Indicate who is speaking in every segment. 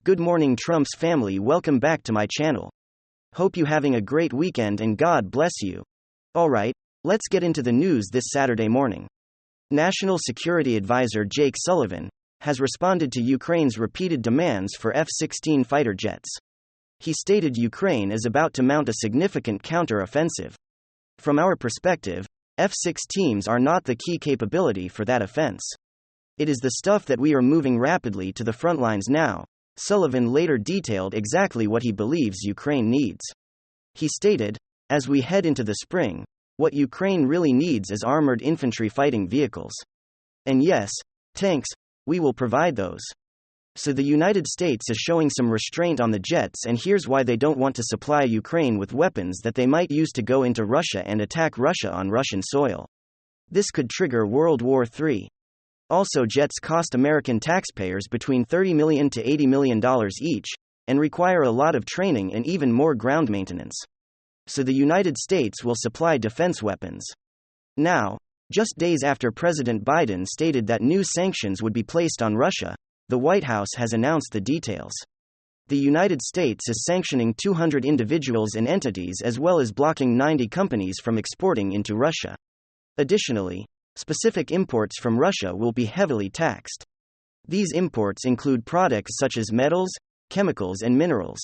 Speaker 1: Good morning, Trump's family. Welcome back to my channel. Hope you having a great weekend and God bless you. Alright, let's get into the news this Saturday morning. National Security Advisor Jake Sullivan has responded to Ukraine's repeated demands for F-16 fighter jets. He stated Ukraine is about to mount a significant counter-offensive. From our perspective, F-16s are not the key capability for that offense. It is the stuff that we are moving rapidly to the front lines now. Sullivan later detailed exactly what he believes Ukraine needs. He stated, as we head into the spring, what Ukraine really needs is armored infantry fighting vehicles. And yes, tanks, we will provide those. So the United States is showing some restraint on the jets, and here's why they don't want to supply Ukraine with weapons that they might use to go into Russia and attack Russia on Russian soil. This could trigger World War III. Also, jets cost American taxpayers between $30 million to $80 million each, and require a lot of training and even more ground maintenance. So the United States will supply defense weapons. Now, just days after President Biden stated that new sanctions would be placed on Russia, the White House has announced the details. The United States is sanctioning 200 individuals and entities as well as blocking 90 companies from exporting into Russia. Additionally, specific imports from Russia will be heavily taxed. These imports include products such as metals, chemicals, and minerals.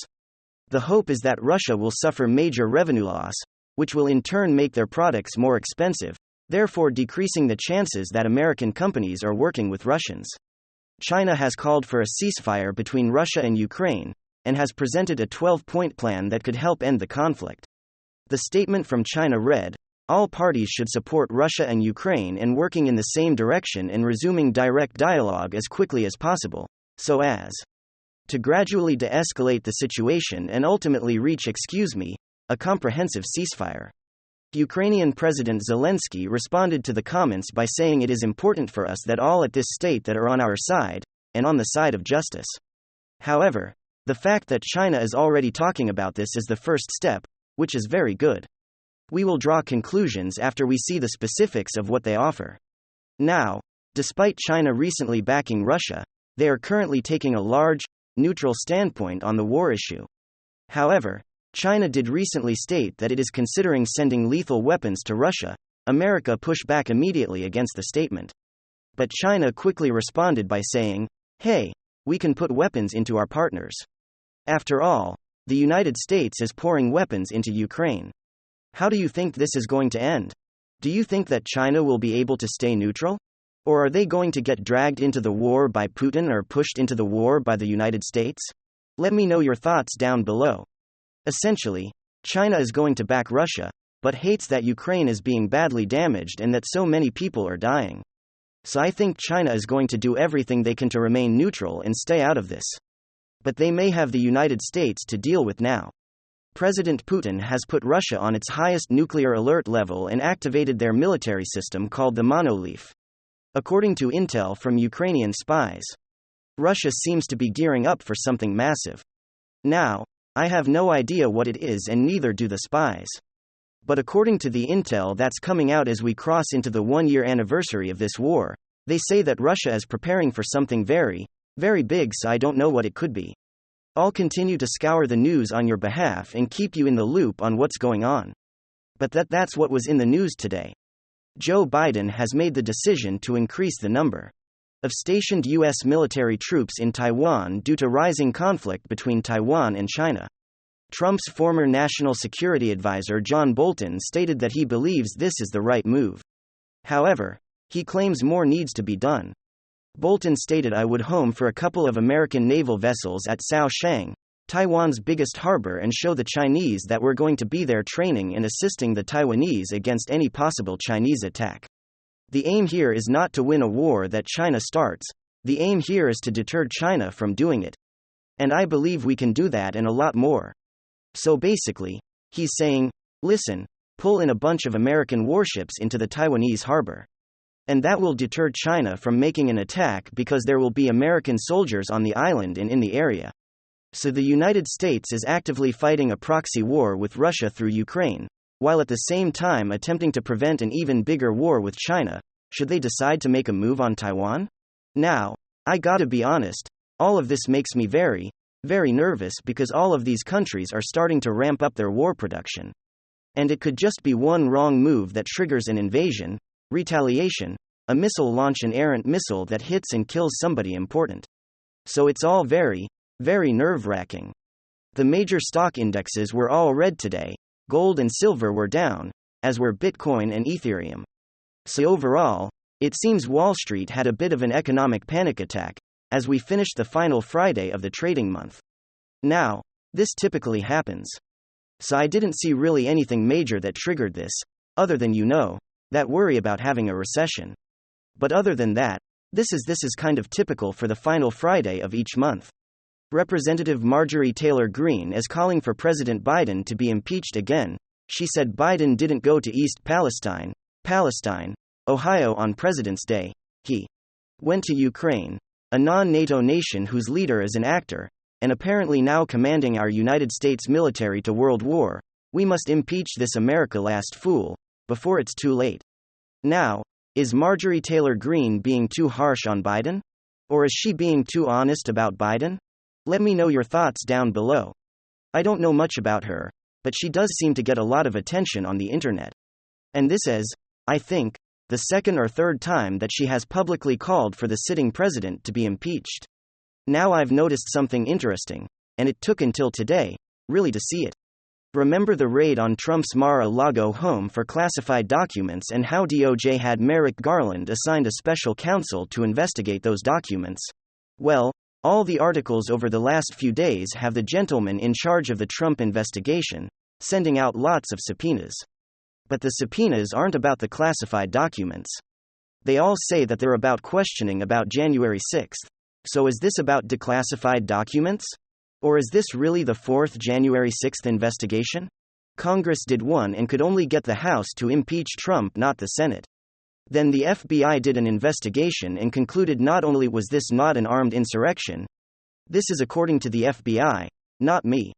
Speaker 1: The hope is that Russia will suffer major revenue loss, which will in turn make their products more expensive, therefore decreasing the chances that American companies are working with Russians. China has called for a ceasefire between Russia and Ukraine, and has presented a 12-point plan that could help end the conflict. The statement from China read, all parties should support Russia and Ukraine in working in the same direction and resuming direct dialogue as quickly as possible, so as to gradually de-escalate the situation and ultimately reach a comprehensive ceasefire. Ukrainian President Zelensky responded to the comments by saying it is important for us that all at this state that are on our side, and on the side of justice. However, the fact that China is already talking about this is the first step, which is very good. We will draw conclusions after we see the specifics of what they offer. Now, despite China recently backing Russia, they are currently taking a large, neutral standpoint on the war issue. However, China did recently state that it is considering sending lethal weapons to Russia. America pushed back immediately against the statement. But China quickly responded by saying, hey, we can put weapons into our partners. After all, the United States is pouring weapons into Ukraine. How do you think this is going to end? Do you think that China will be able to stay neutral? Or are they going to get dragged into the war by Putin or pushed into the war by the United States? Let me know your thoughts down below. Essentially, China is going to back Russia, but hates that Ukraine is being badly damaged and that so many people are dying. So I think China is going to do everything they can to remain neutral and stay out of this. But they may have the United States to deal with now. President Putin has put Russia on its highest nuclear alert level and activated their military system called the Monolith. According to intel from Ukrainian spies, Russia seems to be gearing up for something massive. Now, I have no idea what it is and neither do the spies. But according to the intel that's coming out as we cross into the one-year anniversary of this war, they say that Russia is preparing for something very, very big, so I don't know what it could be. I'll continue to scour the news on your behalf and keep you in the loop on what's going on. But that's what was in the news today. Joe Biden has made the decision to increase the number of stationed U.S. military troops in Taiwan due to rising conflict between Taiwan and China. Trump's former national security advisor John Bolton stated that he believes this is the right move. However, he claims more needs to be done. Bolton stated, I would home for a couple of American naval vessels at Shaoxing, Taiwan's biggest harbor, and show the Chinese that we're going to be there training and assisting the Taiwanese against any possible Chinese attack. The aim here is not to win a war that China starts, the aim here is to deter China from doing it. And I believe we can do that and a lot more. So basically, he's saying, listen, pull in a bunch of American warships into the Taiwanese harbor. And that will deter China from making an attack because there will be American soldiers on the island and in the area. So the United States is actively fighting a proxy war with Russia through Ukraine, while at the same time attempting to prevent an even bigger war with China, should they decide to make a move on Taiwan? Now, I gotta be honest, all of this makes me very, very nervous because all of these countries are starting to ramp up their war production. And it could just be one wrong move that triggers an invasion, retaliation, a missile launch, an errant missile that hits and kills somebody important. So it's all very, very nerve-wracking. The major stock indexes were all red today, gold and silver were down, as were Bitcoin and Ethereum. So overall, it seems Wall Street had a bit of an economic panic attack, as we finished the final Friday of the trading month. Now, this typically happens. So I didn't see really anything major that triggered this, other than that worry about having a recession. But other than that, this is kind of typical for the final Friday of each month. Representative Marjorie Taylor Greene is calling for President Biden to be impeached again. She said Biden didn't go to East Palestine, Ohio on President's Day. He went to Ukraine, a non-NATO nation whose leader is an actor, and apparently now commanding our United States military to world war. We must impeach this America last fool, before it's too late. Now, is Marjorie Taylor Greene being too harsh on Biden? Or is she being too honest about Biden? Let me know your thoughts down below. I don't know much about her, but she does seem to get a lot of attention on the internet. And this is, I think, the second or third time that she has publicly called for the sitting president to be impeached. Now I've noticed something interesting, and it took until today, really to see it. Remember the raid on Trump's Mar-a-Lago home for classified documents and how DOJ had Merrick Garland assigned a special counsel to investigate those documents? Well, all the articles over the last few days have the gentleman in charge of the Trump investigation sending out lots of subpoenas. But the subpoenas aren't about the classified documents. They all say that they're about questioning about January 6th. So is this about declassified documents? Or is this really the fourth January 6th investigation? Congress did one and could only get the House to impeach Trump, not the Senate. Then the FBI did an investigation and concluded not only was this not an armed insurrection, this is according to the FBI, not me.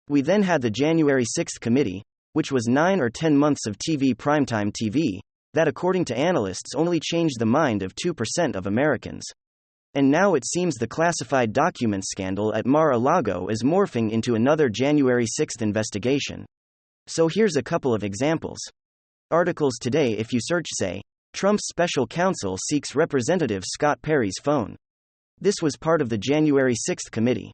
Speaker 1: We then had the January 6th committee, which was 9 or 10 months of primetime TV, that according to analysts only changed the mind of 2% of Americans. And now it seems the classified documents scandal at Mar-a-Lago is morphing into another January 6th investigation. So here's a couple of examples. Articles today, if you search, say, Trump's special counsel seeks Representative Scott Perry's phone. This was part of the January 6th committee.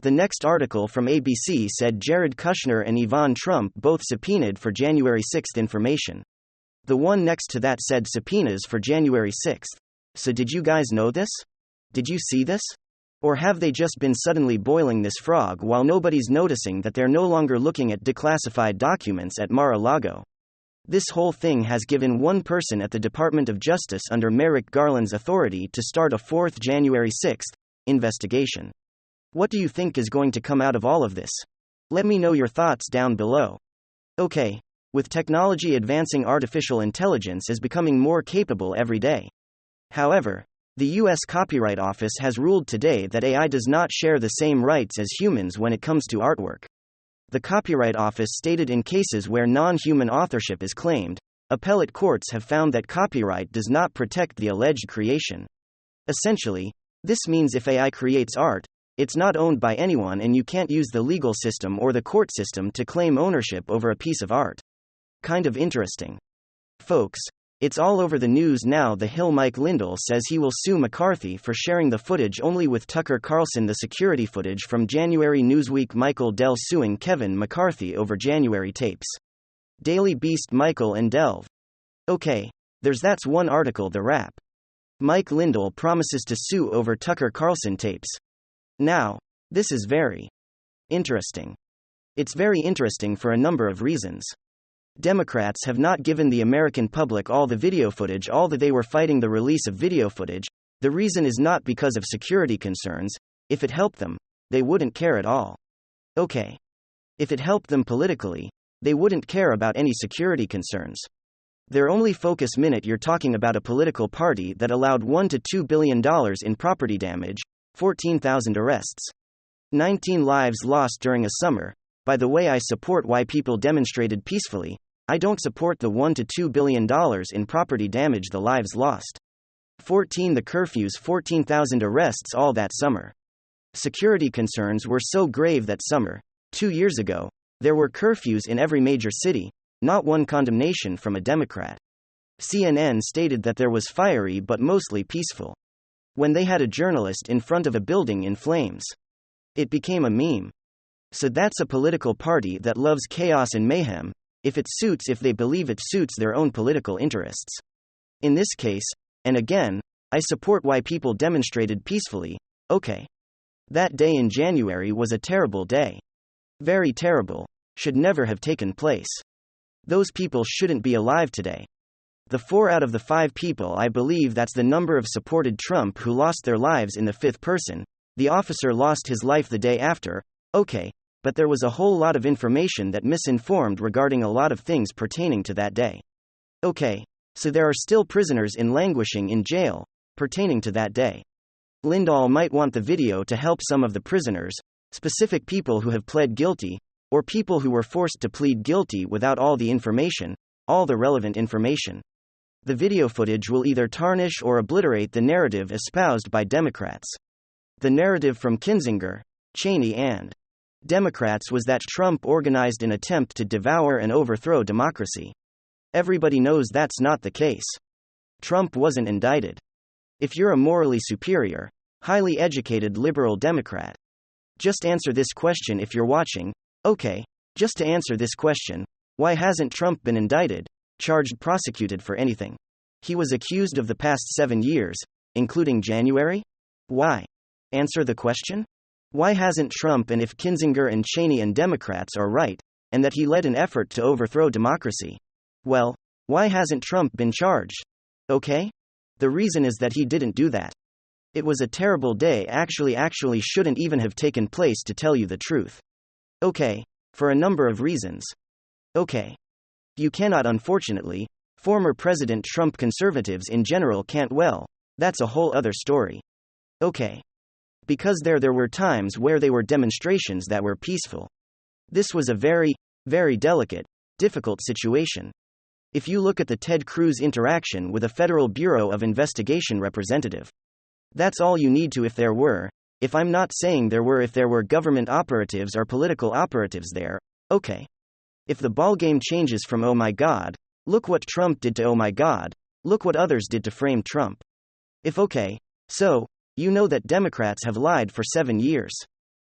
Speaker 1: The next article from ABC said Jared Kushner and Yvonne Trump both subpoenaed for January 6th information. The one next to that said subpoenas for January 6th. So did you guys know this? Did you see this? Or have they just been suddenly boiling this frog while nobody's noticing that they're no longer looking at declassified documents at Mar-a-Lago? This whole thing has given one person at the Department of Justice under Merrick Garland's authority to start a fourth January 6th investigation. What do you think is going to come out of all of this? Let me know your thoughts down below. Okay, with technology advancing, artificial intelligence is becoming more capable every day. However, the U.S. Copyright Office has ruled today that AI does not share the same rights as humans when it comes to artwork. The Copyright Office stated in cases where non-human authorship is claimed, appellate courts have found that copyright does not protect the alleged creation. Essentially, this means if AI creates art, it's not owned by anyone and you can't use the legal system or the court system to claim ownership over a piece of art. Kind of interesting. Folks, it's all over the news now. The Hill Mike Lindell says he will sue McCarthy for sharing the footage only with Tucker Carlson. The security footage from January. Newsweek. Michael Dell suing Kevin McCarthy over January tapes. Daily Beast. Michael and Delve. Okay, that's one article. The Wrap. Mike Lindell promises to sue over Tucker Carlson tapes. Now, this is very interesting. It's very interesting for a number of reasons. Democrats have not given the American public all the video footage, all that they were fighting the release of video footage. The reason is not because of security concerns. If it helped them, they wouldn't care at all. Okay. If it helped them politically, they wouldn't care about any security concerns. Their only focus. Minute you're talking about a political party that allowed $1 to $2 billion in property damage, 14,000 arrests, 19 lives lost during a summer. By the way, I support why people demonstrated peacefully. I don't support the $1 to $2 billion in property damage, the lives lost. 14 the curfews, 14,000 arrests all that summer. Security concerns were so grave that summer, 2 years ago, there were curfews in every major city, not one condemnation from a Democrat. CNN stated that there was fiery but mostly peaceful. When they had a journalist in front of a building in flames. It became a meme. So that's a political party that loves chaos and mayhem, if they believe it suits their own political interests. In this case, and again, I support why people demonstrated peacefully, okay. That day in January was a terrible day. Very terrible, should never have taken place. Those people shouldn't be alive today. The 4 out of the 5 people, I believe that's the number of supported Trump who lost their lives in the 5th person. The officer lost his life the day after, okay, but there was a whole lot of information that misinformed regarding a lot of things pertaining to that day. Okay, so there are still prisoners languishing in jail, pertaining to that day. Lindahl might want the video to help some of the prisoners, specific people who have pled guilty, or people who were forced to plead guilty without all the information, all the relevant information. The video footage will either tarnish or obliterate the narrative espoused by Democrats. The narrative from Kinzinger, Cheney and Democrats was that Trump organized an attempt to devour and overthrow democracy. Everybody knows that's not the case. Trump wasn't indicted. If you're a morally superior, highly educated liberal Democrat, just answer this question if you're watching. Okay, just to answer this question, why hasn't Trump been indicted, charged, prosecuted for anything? He was accused of the past 7 years, including January? Why? Answer the question? Why hasn't Trump, and if Kinzinger and Cheney and Democrats are right, and that he led an effort to overthrow democracy? Well, why hasn't Trump been charged? Okay? The reason is that he didn't do that. It was a terrible day, actually shouldn't even have taken place, to tell you the truth. Okay, for a number of reasons. Okay. You cannot, unfortunately, former President Trump, conservatives in general can't, well, that's a whole other story. Okay. Because there were times where they were demonstrations that were peaceful. This was a very, very delicate, difficult situation. If you look at the Ted Cruz interaction with a Federal Bureau of Investigation representative, that's all you need to. If I'm not saying there were government operatives or political operatives there, okay. If the ballgame changes from oh my God, look what Trump did, to oh my God, look what others did to frame Trump. If okay, so, you know that Democrats have lied for 7 years.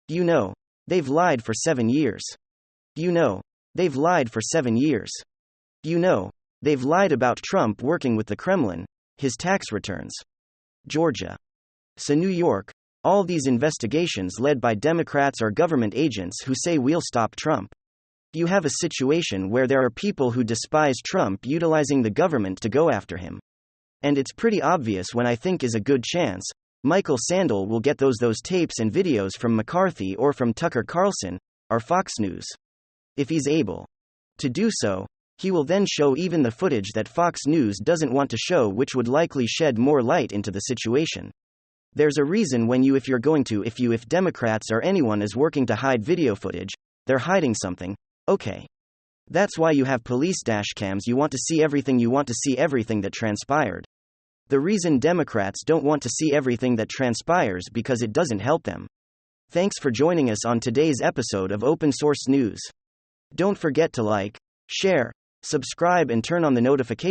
Speaker 1: You know, they've lied for 7 years. You know, they've lied for 7 years. You know, they've lied about Trump working with the Kremlin, his tax returns. Georgia. So New York, all these investigations led by Democrats or government agents who say we'll stop Trump. You have a situation where there are people who despise Trump utilizing the government to go after him. And it's pretty obvious when I think is a good chance, Michael Sandel will get those tapes and videos from McCarthy or from Tucker Carlson, or Fox News. If he's able to do so, he will then show even the footage that Fox News doesn't want to show, which would likely shed more light into the situation. There's a reason if Democrats or anyone is working to hide video footage, they're hiding something, okay. That's why you have police dashcams. You want to see everything that transpired. The reason Democrats don't want to see everything that transpires because it doesn't help them. Thanks for joining us on today's episode of Open Source News. Don't forget to like, share, subscribe and turn on the notifications